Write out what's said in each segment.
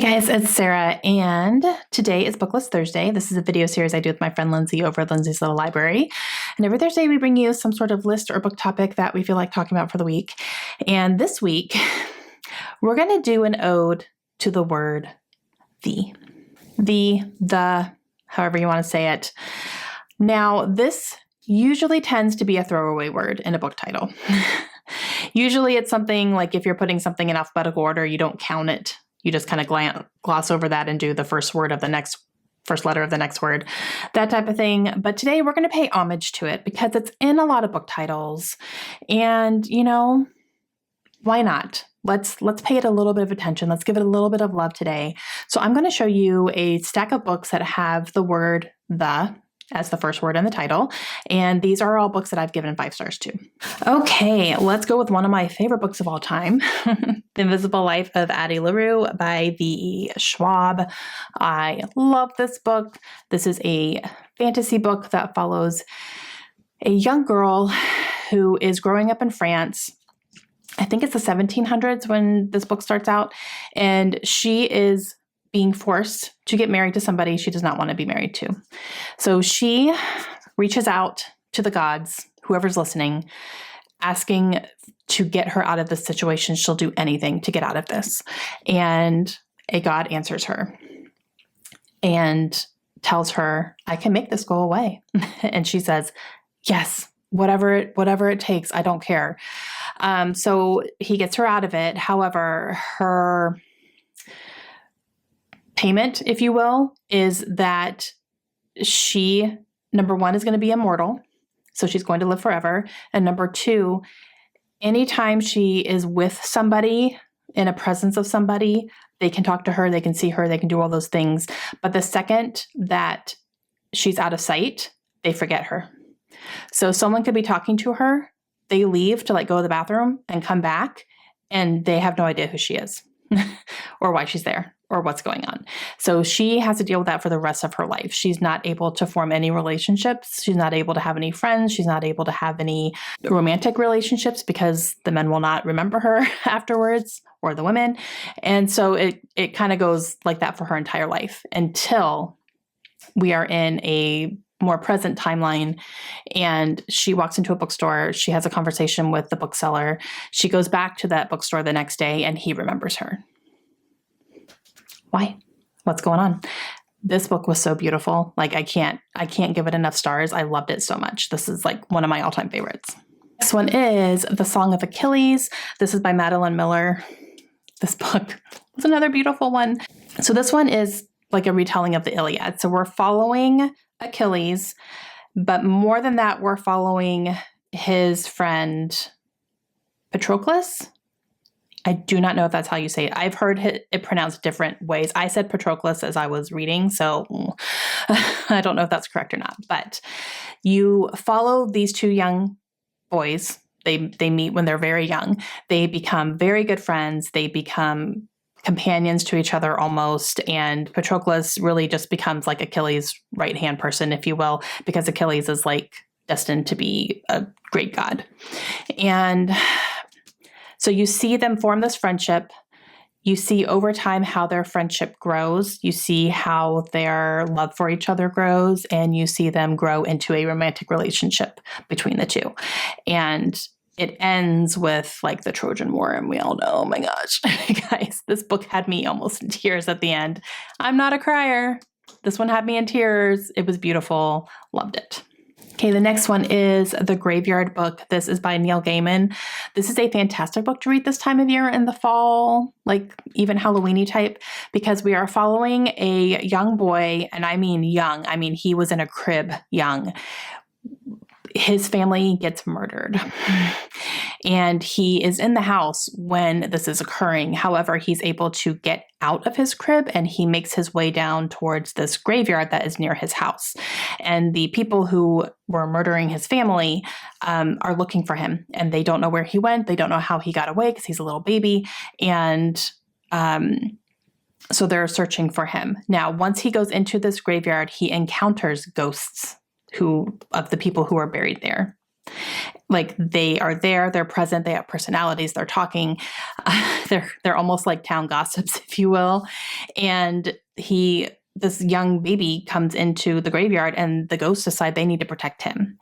Guys, it's Sarah, and today is BookList Thursday. This is a video series I do with my friend Lindsay over at Lindsay's Little Library. And every Thursday we bring you some sort of list or book topic that we feel like talking about for the week. And this week, we're going to do an ode to the word the, however you want to say it. Now, this usually tends to be a throwaway word in a book title. Usually it's something like if you're putting something in alphabetical order, you don't count it. You just kind of gloss over that and do the first letter of the next word, that type of thing. But today we're going to pay homage to it because it's in a lot of book titles. And, why not? Let's pay it a little bit of attention. Let's give it a little bit of love today. So I'm going to show you a stack of books that have the word the as the first word in the title. And these are all books that I've given 5 stars to. Okay, let's go with one of my favorite books of all time, The Invisible Life of Addie LaRue by V. Schwab. I love this book. This is a fantasy book that follows a young girl who is growing up in France. I think it's the 1700s when this book starts out, and she is being forced to get married to somebody she does not want to be married to. So she reaches out to the gods, whoever's listening, asking to get her out of this situation. She'll do anything to get out of this. And a god answers her and tells her, I can make this go away. And she says, yes, whatever it takes, I don't care. So he gets her out of it. However, her payment, if you will, is that she, number one, is going to be immortal. So she's going to live forever. And number two, anytime she is with somebody, in a presence of somebody, they can talk to her, they can see her, they can do all those things. But the second that she's out of sight, they forget her. So someone could be talking to her, they leave to go to the bathroom and come back, and they have no idea who she is or why she's there or what's going on. So she has to deal with that for the rest of her life. She's not able to form any relationships. She's not able to have any friends. She's not able to have any romantic relationships because the men will not remember her afterwards, or the women. And so it kind of goes like that for her entire life until we are in a more present timeline, and she walks into a bookstore. She has a conversation with the bookseller. She goes back to that bookstore the next day, and he remembers her. Why? What's going on? This book was so beautiful. I can't give it enough stars. I loved it so much. This is one of my all-time favorites. Next one is The Song of Achilles. This is by Madeline Miller. This book was another beautiful one. So this one is like a retelling of the Iliad. So we're following Achilles, but more than that, we're following his friend Patroclus. I do not know if that's how you say it. I've heard it pronounced different ways. I said Patroclus as I was reading, so I don't know if that's correct or not. But you follow these two young boys. They meet when they're very young. They become very good friends. They become companions to each other almost. And Patroclus really just becomes like Achilles' right-hand person, if you will, because Achilles is destined to be a great god. And so you see them form this friendship. You see over time how their friendship grows. You see how their love for each other grows, and you see them grow into a romantic relationship between the two. And it ends with the Trojan War, and we all know, oh my gosh, guys, this book had me almost in tears at the end. I'm not a crier. This one had me in tears. It was beautiful. Loved it. Okay, the next one is The Graveyard Book. This is by Neil Gaiman. This is a fantastic book to read this time of year in the fall, even Halloween-y type, because we are following a young boy, and I mean young. I mean, he was in a crib young. His family gets murdered, and he is in the house when this is occurring. However, he's able to get out of his crib, and he makes his way down towards this graveyard that is near his house. And the people who were murdering his family are looking for him, and they don't know where he went. They don't know how he got away because he's a little baby. And so they're searching for him. Now, once he goes into this graveyard, he encounters ghosts of the people who are buried there. Like they are there, they're present, they have personalities, they're talking. They're almost like town gossips, if you will. And this young baby comes into the graveyard and the ghosts decide they need to protect him.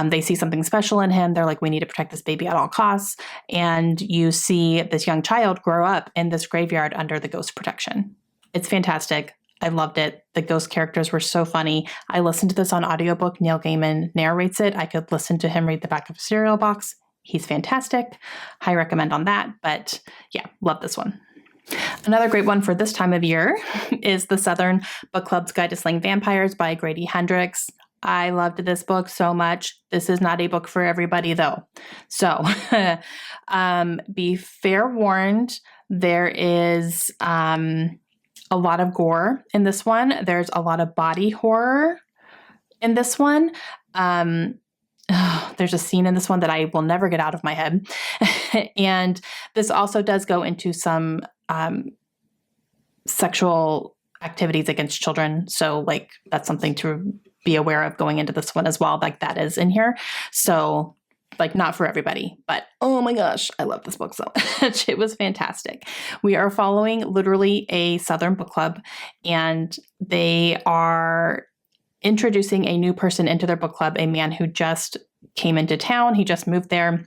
They see something special in him. They're like, we need to protect this baby at all costs. And you see this young child grow up in this graveyard under the ghost protection. It's fantastic. I loved it. The ghost characters were so funny. I listened to this on audiobook. Neil Gaiman narrates it. I could listen to him read the back of a cereal box. He's fantastic. High recommend on that. But yeah, love this one. Another great one for this time of year is The Southern Book Club's Guide to Slang Vampires by Grady Hendrix. I loved this book so much. This is not a book for everybody, though. So be fair warned, there is a lot of gore in this one. There's a lot of body horror in this one. There's a scene in this one that I will never get out of my head. And this also does go into some sexual activities against children. So like that's something to be aware of going into this one as well. Like that is in here. So like not for everybody, but oh my gosh, I love this book so much. It was fantastic. We are following literally a Southern book club, and they are introducing a new person into their book club, a man who just came into town. He just moved there.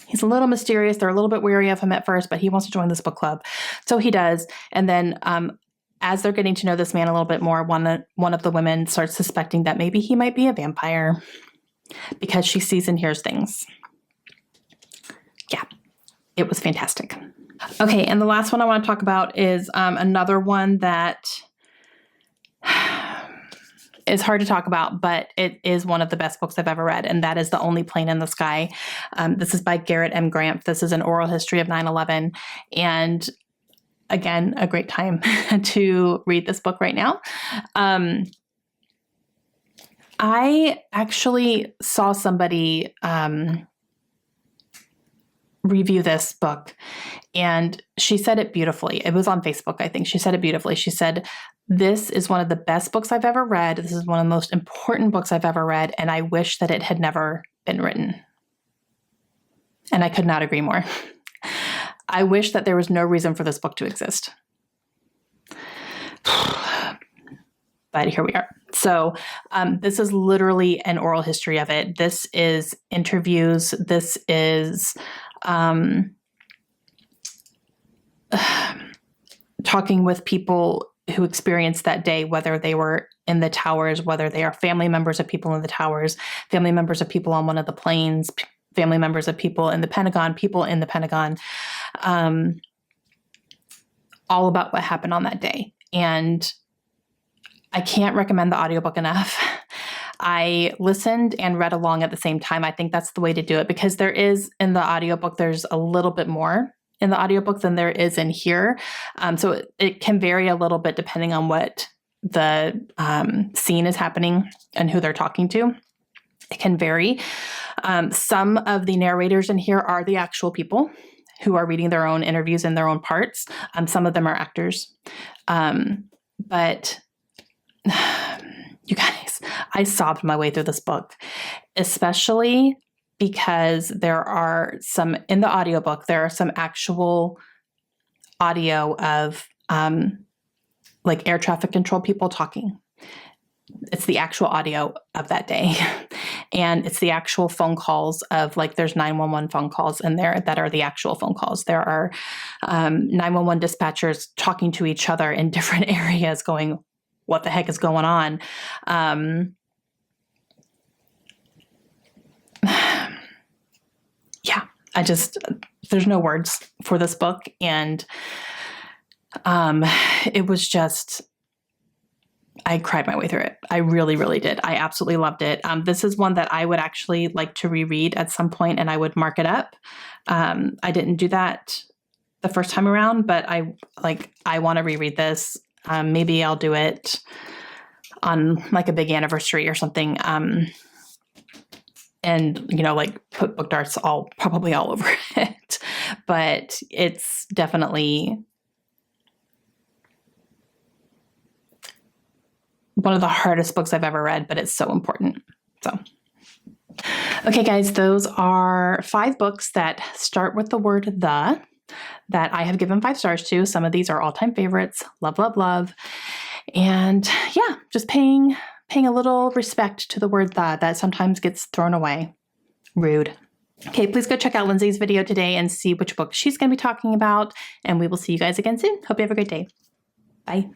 He's a little mysterious. They're a little bit wary of him at first, but he wants to join this book club. So he does. And then as they're getting to know this man a little bit more, one of the women starts suspecting that maybe he might be a vampire because she sees and hears things. Yeah, it was fantastic. Okay, and the last one I want to talk about is another one that is hard to talk about, but it is one of the best books I've ever read, and that is The Only Plane in the Sky. This is by Garrett M. Gramp. This is an oral history of 9/11, and again, a great time to read this book right now. I actually saw somebody review this book, and she said it beautifully. It was on Facebook, I think. She said it beautifully. She said, "This is one of the best books I've ever read. This is one of the most important books I've ever read, and I wish that it had never been written." And I could not agree more. I wish that there was no reason for this book to exist. But here we are. So this is literally an oral history of it. This is interviews. This is talking with people who experienced that day, whether they were in the towers, whether they are family members of people in the towers, family members of people on one of the planes, family members of people in the Pentagon, people in the Pentagon, all about what happened on that day. And I can't recommend the audiobook enough. I listened and read along at the same time. I think that's the way to do it, because there is in the audiobook, there's a little bit more in the audiobook than there is in here. So it can vary a little bit depending on what the scene is happening and who they're talking to. It can vary. Some of the narrators in here are the actual people who are reading their own interviews in their own parts. Some of them are actors. But you guys, I sobbed my way through this book, especially because there are some, in the audiobook, there are some actual audio of like air traffic control people talking. It's the actual audio of that day. And it's the actual phone calls of, like, there's 911 phone calls in there that are the actual phone calls. There are 911 dispatchers talking to each other in different areas going, what the heck is going on? Yeah, there's no words for this book. And it was just, I cried my way through it. I really, really did. I absolutely loved it. This is one that I would actually like to reread at some point, and I would mark it up. I didn't do that the first time around, but I want to reread this. Maybe I'll do it on like a big anniversary or something. And, like put book darts probably all over it. But it's definitely one of the hardest books I've ever read, but it's so important. So Okay, guys, those are 5 books that start with the word the that I have given 5 stars to. Some of these are all-time favorites. Love, love, love. And yeah, just paying a little respect to the word the that sometimes gets thrown away. Rude. Okay, please go check out Lindsay's video today and see which book she's going to be talking about. And we will see you guys again soon. Hope you have a great day. Bye.